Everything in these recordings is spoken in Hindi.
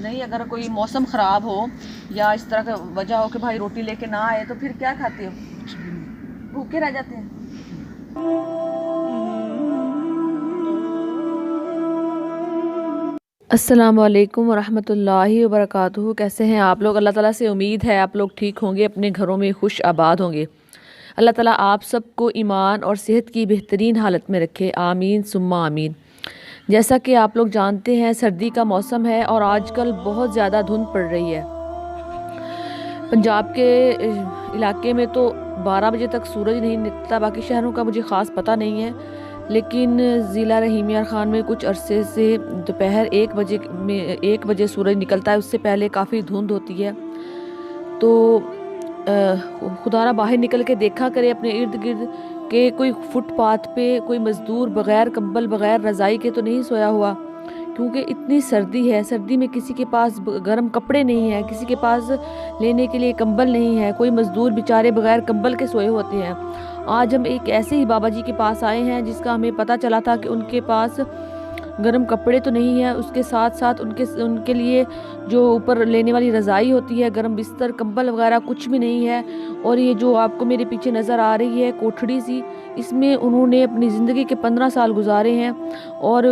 नहीं, अगर कोई मौसम ख़राब हो या इस तरह का वजह हो कि भाई रोटी लेके ना आए तो फिर क्या खाते हो? भूखे रह जाते हैं। अस्सलामुअलैकुम वरहमतुल्लाहि वबरकातुहू। कैसे हैं आप लोग? अल्लाह ताला से उम्मीद है आप लोग ठीक होंगे, अपने घरों में खुश आबाद होंगे। अल्लाह ताला आप सबको ईमान और सेहत की बेहतरीन हालत में रखे, आमीन सुम्मा आमीन। जैसा कि आप लोग जानते हैं सर्दी का मौसम है और आजकल बहुत ज़्यादा धुंध पड़ रही है। पंजाब के इलाके में तो 12 बजे तक सूरज नहीं निकलता, बाकी शहरों का मुझे ख़ास पता नहीं है, लेकिन ज़िला रहीम यार ख़ान में कुछ अरसे से दोपहर 1 बजे सूरज निकलता है। उससे पहले काफ़ी धुंध होती है। तो खुदारा बाहर निकल के देखा करे अपने इर्द गिर्द के कोई फुटपाथ पे कोई मज़दूर बग़ैर कंबल बग़ैर रज़ाई के तो नहीं सोया हुआ, क्योंकि इतनी सर्दी है। सर्दी में किसी के पास गर्म कपड़े नहीं है, किसी के पास लेने के लिए कंबल नहीं है, कोई मज़दूर बेचारे बग़ैर कंबल के सोए होते हैं। आज हम एक ऐसे ही बाबा जी के पास आए हैं जिसका हमें पता चला था कि उनके पास गर्म कपड़े तो नहीं है, उसके साथ साथ उनके लिए जो ऊपर लेने वाली रज़ाई होती है, गर्म बिस्तर कंबल वगैरह कुछ भी नहीं है। और ये जो आपको मेरे पीछे नज़र आ रही है कोठड़ी सी, इसमें उन्होंने अपनी ज़िंदगी के 15 साल गुजारे हैं। और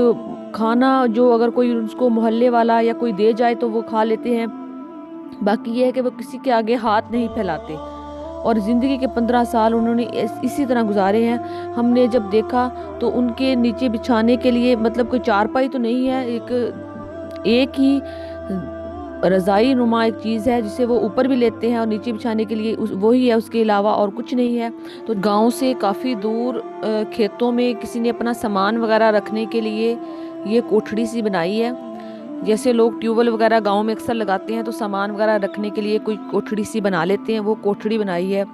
खाना जो अगर कोई उसको मोहल्ले वाला या कोई दे जाए तो वो खा लेते हैं, बाकी ये है कि वो किसी के आगे हाथ नहीं फैलाते। और ज़िंदगी के 15 साल उन्होंने इसी तरह गुजारे हैं। हमने जब देखा तो उनके नीचे बिछाने के लिए मतलब कोई चारपाई तो नहीं है, एक ही रज़ाई नुमा एक चीज़ है जिसे वो ऊपर भी लेते हैं और नीचे बिछाने के लिए वही है, उसके अलावा और कुछ नहीं है। तो गांव से काफ़ी दूर खेतों में किसी ने अपना सामान वगैरह रखने के लिए ये कोठड़ी सी बनाई है। जैसे लोग ट्यूबवेल वगैरह गांव में अक्सर लगाते हैं तो सामान वगैरह रखने के लिए कोई कोठड़ी सी बना लेते हैं, वो कोठड़ी बनाई है।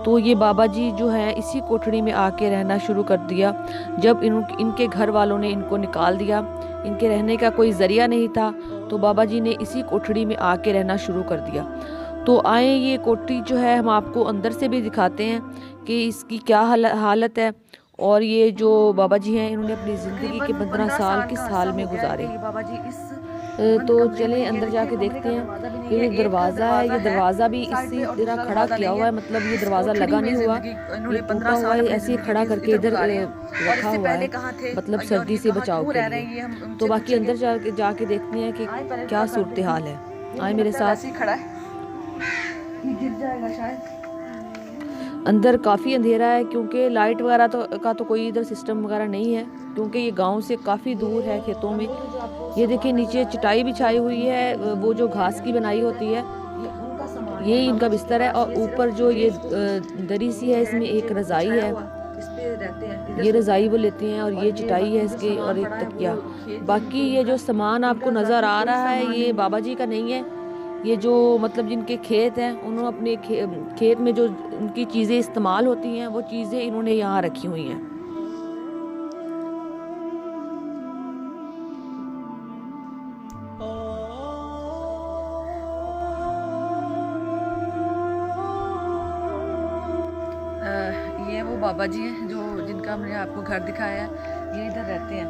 तो ये बाबा जी जो हैं इसी कोठड़ी में आके रहना शुरू कर दिया। जब इनके घर वालों ने इनको निकाल दिया, इनके रहने का कोई ज़रिया नहीं था, तो बाबा जी ने इसी कोठड़ी में आके रहना शुरू कर दिया। तो आए ये कोठड़ी जो है हम आपको अंदर से भी दिखाते हैं कि इसकी क्या हालत है। और ये जो बाबा जी हैं इन्होंने अपनी ज़िंदगी के 15 साल किस हाल में गुजारे। बाबा जी इस तो चलें अंदर जाके देखते हैं। ये जो दरवाज़ा है, ये दरवाज़ा भी इसी तरह खड़ा किया हुआ है, मतलब ये दरवाज़ा लगा नहीं हुआ, ये टूटा हुआ है, ऐसे ही खड़ा करके इधर रखा हुआ है, मतलब सर्दी से बचाव के लिए। तो बाकी अंदर जाके देखते हैं कि क्या सूरत हाल है। आए मेरे साथ। खड़ा है, गिर जाएगा शायद। अंदर काफ़ी अंधेरा है क्योंकि लाइट वगैरह का तो कोई इधर सिस्टम वगैरह नहीं है, क्योंकि ये गांव से काफ़ी दूर है खेतों में। ये देखिए नीचे चटाई बिछाई हुई है, वो जो घास की बनाई होती है, ये इनका बिस्तर है। और ऊपर जो ये दरी सी है, इसमें एक रज़ाई है, ये रज़ाई वो लेते हैं, और ये चटाई है इसके, और एक तकिया। बाकी ये जो सामान आपको नज़र आ रहा है ये बाबा जी का नहीं है, ये जो मतलब जिनके खेत हैं उन्होंने अपने खेत में जो उनकी चीज़ें इस्तेमाल होती हैं वो चीज़ें इन्होंने यहाँ रखी हुई हैं। ये वो बाबा जी हैं जिनका हमने आपको घर दिखाया है, ये इधर रहते हैं।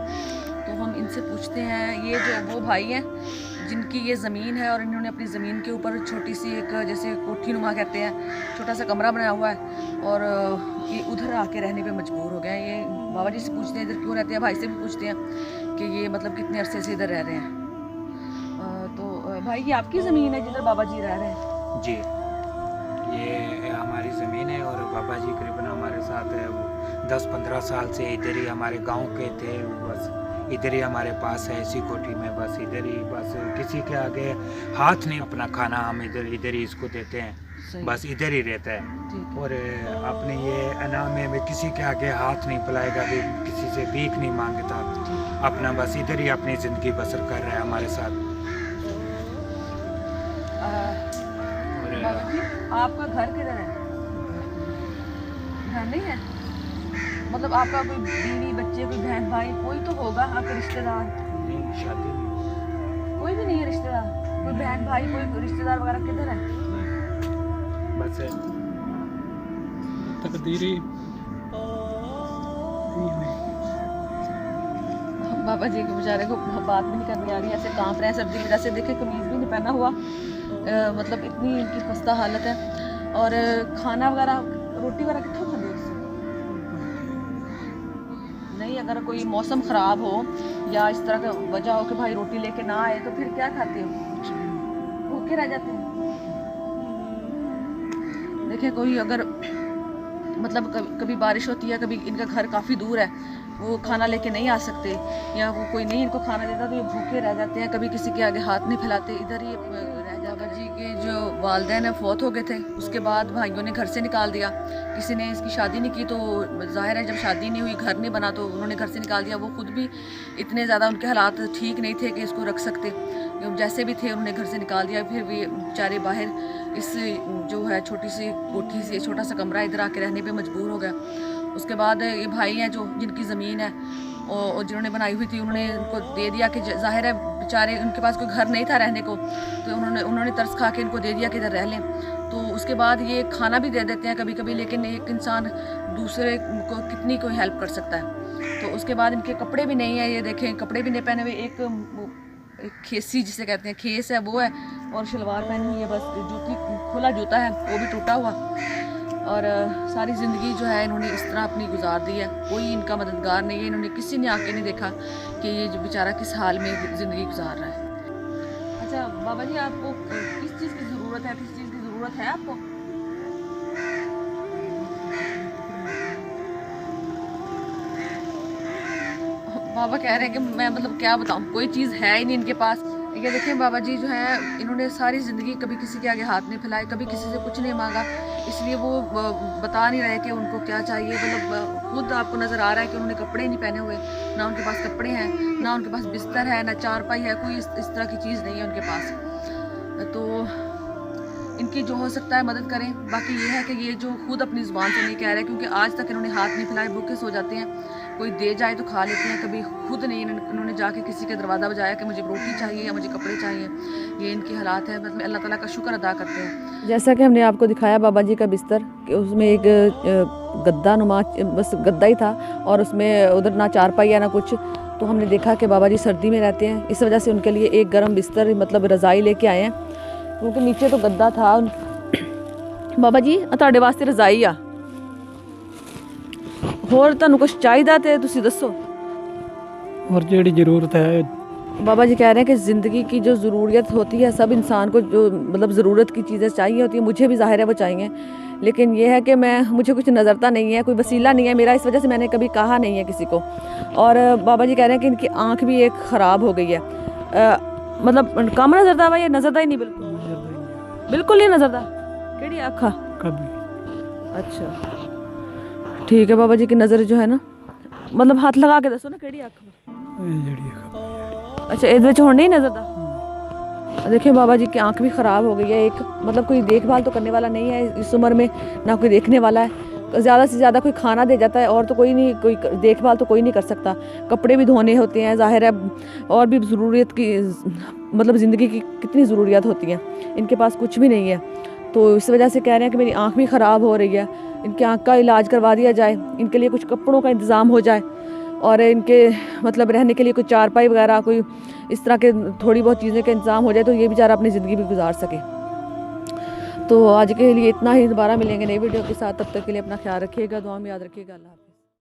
तो हम इनसे पूछते हैं, ये जो वो भाई हैं जिनकी ये ज़मीन है और इन्होंने अपनी ज़मीन के ऊपर छोटी सी एक जैसे कोठी नुमा कहते हैं, छोटा सा कमरा बनाया हुआ है, और ये उधर आके रहने पे मजबूर हो गए हैं। ये बाबा जी से पूछते हैं इधर क्यों रहते हैं, भाई से भी पूछते हैं कि ये मतलब कितने अरसे से इधर रह रहे हैं। तो भाई ये आपकी ज़मीन है जिधर बाबा जी रह रहे हैं? जी, ये हमारी ज़मीन है और बाबा जी करीबन हमारे साथ है वो 10-15 साल से इधर ही हमारे गांव के थे, बस इधर ही हमारे पास है इसी कोठी में, बस इधर ही, बस किसी के आगे हाथ नहीं, अपना खाना हम इधर ही इसको देते हैं, बस इधर ही रहता है। और अपने ये अनाम में किसी के आगे हाथ नहीं फैलाएगा, भी किसी से भीख नहीं मांगता, अपना बस इधर ही अपनी ज़िंदगी बसर कर रहा है हमारे साथ। आपका घर किधर है? घर नहीं है, मतलब आपका कोई बीवी बच्चे कोई बहन भाई कोई तो होगा आपके रिश्तेदार? नहीं, शादी नहीं, कोई भी नहीं है रिश्तेदार, कोई बहन भाई कोई रिश्तेदार वगैरह किधर है? बस तकदीरी बाबा जी के बेचारे को बात भी नहीं करनी आ रही, ऐसे कांप रहे हैं सर्दी की वजह से। देखिए कमीज़ भी नहीं पहना हुआ, मतलब इतनी इनकी खस्ता हालत है। और खाना वगैरह रोटी वगैरह कितों खाते हो उससे? नहीं, अगर कोई मौसम ख़राब हो या इस तरह का वजह हो कि भाई रोटी लेके ना आए तो फिर क्या खाते हो? भूखे रह जाते हैं। देखिए कोई अगर मतलब कभी बारिश होती है, कभी इनका घर काफ़ी दूर है, वो खाना लेके नहीं आ सकते, या वो कोई नहीं इनको खाना देता तो ये भूखे रह जाते हैं, कभी किसी के आगे हाथ नहीं फैलाते, इधर ही रह जाता। जी के जो वालिदैन है फौत हो गए थे, उसके बाद भाइयों ने घर से निकाल दिया। किसी ने इसकी शादी नहीं की तो जाहिर है जब शादी नहीं हुई, घर नहीं बना तो उन्होंने घर से निकाल दिया। वो खुद भी इतने ज़्यादा उनके हालात ठीक नहीं थे कि इसको रख सकते, जैसे भी थे उन्होंने घर से निकाल दिया। फिर भी बेचारे बाहर इस जो है छोटी सी कोठी से छोटा सा कमरा इधर आके रहने पे मजबूर हो गया। उसके बाद ये भाई हैं जो जिनकी ज़मीन है और जिन्होंने बनाई हुई थी, उन्होंने इनको दे दिया कि जाहिर है बेचारे उनके पास कोई घर नहीं था रहने को, तो उन्होंने तरस खा के इनको दे दिया कि इधर रह लें। तो उसके बाद ये खाना भी दे देते हैं कभी कभी, लेकिन एक इंसान दूसरे को कितनी कोई हेल्प कर सकता है। तो उसके बाद इनके कपड़े भी नहीं है, ये देखें कपड़े भी नहीं पहने हुए। एक खेसी जिसे कहते हैं, खेस है वो है, और शलवार पहनी हुई है, बस जूती खुला जूता है वो भी टूटा हुआ। और सारी ज़िंदगी जो है इन्होंने इस तरह अपनी गुजार दी है, कोई इनका मददगार नहीं है। इन्होंने किसी ने आके नहीं देखा कि ये जो बेचारा किस हाल में ज़िंदगी गुजार रहा है। अच्छा बाबा जी, आपको किस चीज़ की ज़रूरत है, किस चीज़ की ज़रूरत है आपको? बाबा कह रहे हैं कि मैं मतलब क्या बताऊँ, कोई चीज़ है ही नहीं इनके पास। ये देखिए बाबा जी जो है इन्होंने सारी ज़िंदगी कभी किसी के आगे हाथ नहीं फैलाए, कभी किसी से कुछ नहीं मांगा, इसलिए वो बता नहीं रहे कि उनको क्या चाहिए। मतलब खुद आपको नज़र आ रहा है कि उन्होंने कपड़े नहीं पहने हुए, ना उनके पास कपड़े हैं, ना उनके पास बिस्तर है, ना चारपाई है, कोई इस तरह की चीज़ नहीं है उनके पास। तो इनकी जो हो सकता है मदद करें। बाकी ये है कि ये जो खुद अपनी ज़ुबान से नहीं कह रहे, क्योंकि आज तक इन्होंने हाथ नहीं फैलाए, भूखे सो जाते हैं, कोई दे जाए तो खा लेते हैं, कभी खुद नहीं इन्होंने जाके किसी का दरवाज़ा बजाया कि मुझे रोटी चाहिए या मुझे कपड़े चाहिए। ये इनकी हालात है, बस अल्लाह ताला का शुक्र अदा करते हैं। जैसा कि हमने आपको दिखाया बाबा जी का बिस्तर, कि उसमें एक गद्दा नुमा बस गद्दा ही था, और उसमें उधर ना चारपाई है ना कुछ। तो हमने देखा कि बाबा जी सर्दी में रहते हैं, इस वजह से उनके लिए एक गर्म बिस्तर मतलब रज़ाई लेके आए हैं, क्योंकि नीचे तो गद्दा था। बाबा जी ਤੁਹਾਡੇ ਵਾਸਤੇ रज़ाई आ होर तुहानू कुछ चाहिदा ते तुसी दसो। और जेड़ी ज़रूरत है बाबा जी कह रहे हैं कि ज़िंदगी की जो ज़रूरियत होती है, सब इंसान को जो मतलब ज़रूरत की चीज़ें चाहिए होती है, मुझे भी ज़ाहिर है वो चाहिए, लेकिन ये है कि मुझे कुछ नज़रता नहीं है, कोई वसीला नहीं है मेरा, इस वजह से मैंने कभी कहा नहीं है किसी को। और बाबा जी कह रहे हैं कि इनकी आँख भी एक ख़राब हो गई है, मतलब कम नज़रदा वा, ये नज़रदा ही नहीं बिल्कुल नहीं नज़रदा। केड़ी आँख कभी? अच्छा ठीक है बाबा जी की नज़र जो है ना, मतलब हाथ लगा के दसो ना केड़ी आँख। अच्छा इधर हुण नहीं नज़रदा। देखिए बाबा जी की आंख भी ख़राब हो गई है, एक मतलब कोई देखभाल तो करने वाला नहीं है इस उम्र में, ना कोई देखने वाला है। तो ज़्यादा से ज़्यादा कोई खाना दे जाता है, और तो कोई नहीं, कोई देखभाल तो कोई नहीं कर सकता। कपड़े भी धोने होते हैं, ज़ाहिर है और भी ज़रूरियत की मतलब ज़िंदगी की कितनी ज़रूरियात होती हैं, इनके पास कुछ भी नहीं है। तो इस वजह से कह रहे हैं कि मेरी आँख भी ख़राब हो रही है, इनकी आँख का इलाज करवा दिया जाए, इनके लिए कुछ कपड़ों का इंतज़ाम हो जाए, और इनके मतलब रहने के लिए कोई चारपाई वगैरह कोई इस तरह के थोड़ी बहुत चीज़ें का इंतज़ाम हो जाए, तो ये बेचारा अपनी ज़िंदगी भी गुजार सके। तो आज के लिए इतना ही, दोबारा मिलेंगे नई वीडियो के साथ, तब तक के लिए अपना ख्याल रखिएगा, दुआ में याद रखिएगा। अल्लाह।